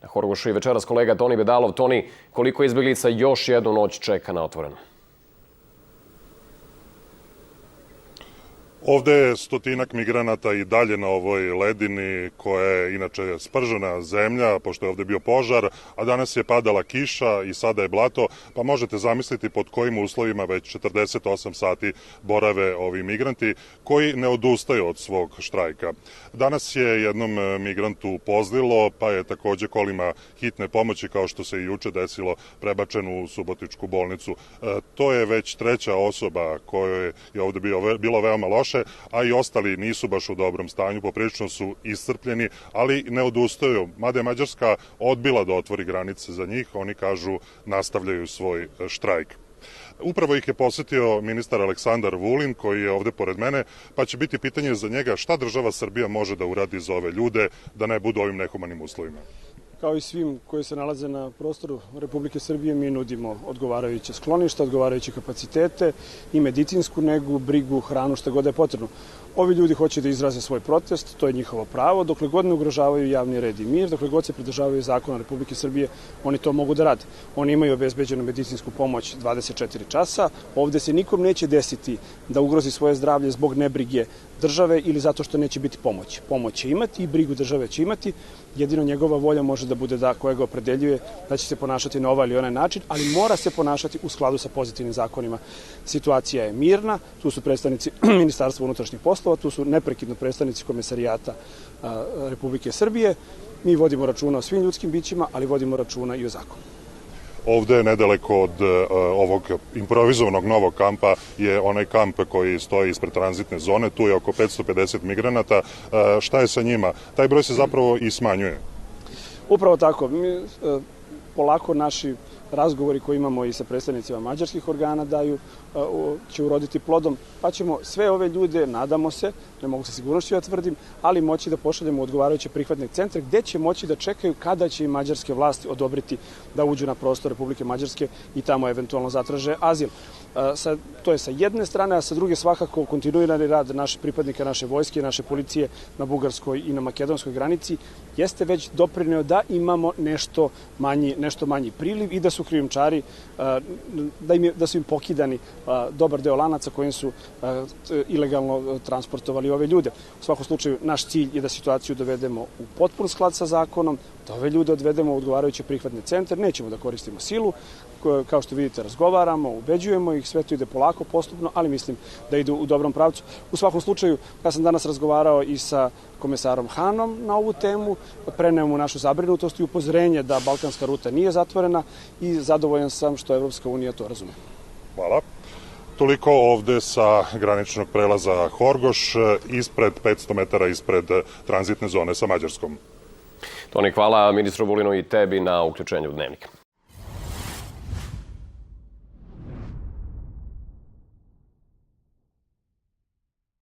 Horgošu i večeras kolega Toni Bedalov. Toni, koliko izbjeglica još jednu noć čeka na otvoreno? Ovde je stotinak migranata i dalje na ovoj ledini koja je inače spržena zemlja, pošto je ovde bio požar, a danas je padala kiša i sada je blato, pa možete zamisliti pod kojim uslovima već 48 sati borave ovi migranti koji ne odustaju od svog štrajka. Danas je jednom migrantu pozlilo, pa je takođe kolima hitne pomoći, kao što se i juče desilo, prebačen u Subotičku bolnicu. To je već treća osoba kojoj je ovde bilo veoma loše, a i ostali nisu baš u dobrom stanju, poprilično su iscrpljeni, ali ne odustaju. Mada je Mađarska odbila da otvori granice za njih, oni kažu nastavljaju svoj štrajk. Upravo ih je posetio ministar Aleksandar Vulin, koji je ovde pored mene, pa će biti pitanje za njega šta država Srbija može da uradi za ove ljude da ne budu ovim nehumanim uslovima. Kao i svim koji se nalaze na prostoru Republike Srbije, mi nudimo odgovarajuće skloništa, odgovarajuće kapacitete i medicinsku negu, brigu, hranu, šta god da je potrebno. Ovi ljudi hoće da izraze svoj protest, to je njihovo pravo, dokle god ne ugrožavaju javni red i mir, dokle god se pridržavaju zakona Republike Srbije, oni to mogu da rade. Oni imaju obezbeđenu medicinsku pomoć 24 časa, ovde se nikom neće desiti da ugrozi svoje zdravlje zbog nebrige države ili zato što neće biti pomoć. Pomoć će imati i brigu države će imati, jedino njegova volja može da bude da koja ga opredeljuje da će se ponašati na ovaj ili onaj način, ali mora se ponašati u skladu sa pozitivnim zakonima. Situacija je mirna, tu su predstavnici Ministarstva unutrašnjih poslova, tu su neprekidno predstavnici Komesarijata Republike Srbije. Mi vodimo računa o svim ljudskim bićima, ali vodimo računa i o zakonu. Ovde, nedaleko od ovog improvizovanog novog kampa, je onaj kamp koji stoji ispred tranzitne zone. Tu je oko 550 migranata. Šta je sa njima? Taj broj se zapravo i smanjuje. Upravo tako. Polako naši razgovori koji imamo i sa predstavnicima mađarskih organa će uroditi plodom, pa ćemo sve ove ljude, nadamo se, ne mogu sa sigurnošću da tvrdim, ali moći da pošaljemo odgovarajuće prihvatne centre gde će moći da čekaju kada će i mađarske vlasti odobriti da uđu na prostor Republike Mađarske i tamo eventualno zatraže azil. To je sa jedne strane, a sa druge svakako kontinuirani rad naših pripadnika naše vojske i naše policije na bugarskoj i na makedonskoj granici jeste već doprineo da imamo nešto manji priliv i da su krijumčari, da su im pokidani dobar deo lanaca kojim su ilegalno transportovali ove ljude. U svakom slučaju, naš cilj je da situaciju dovedemo u potpun sklad sa zakonom, da ove ljude odvedemo u odgovarajuće prihvatne centre, nećemo da koristimo silu, kao što vidite razgovaramo, ubeđujemo ih, sve to ide polako, postupno, ali mislim da ide u dobrom pravcu. U svakom slučaju, ja sam danas razgovarao i sa komesarom Hanom na ovu temu, preneo mu našu zabrinutost i upozorenje da balkanska ruta nije zatvorena i zadovoljan sam što Evropska unija to razume. Hvala. Toliko ovde sa graničnog prelaza Horgoš, ispred 500 metara ispred tranzitne zone sa Mađarskom. Toni, hvala ministru Vulinu i tebi na uključenju u Dnevnik.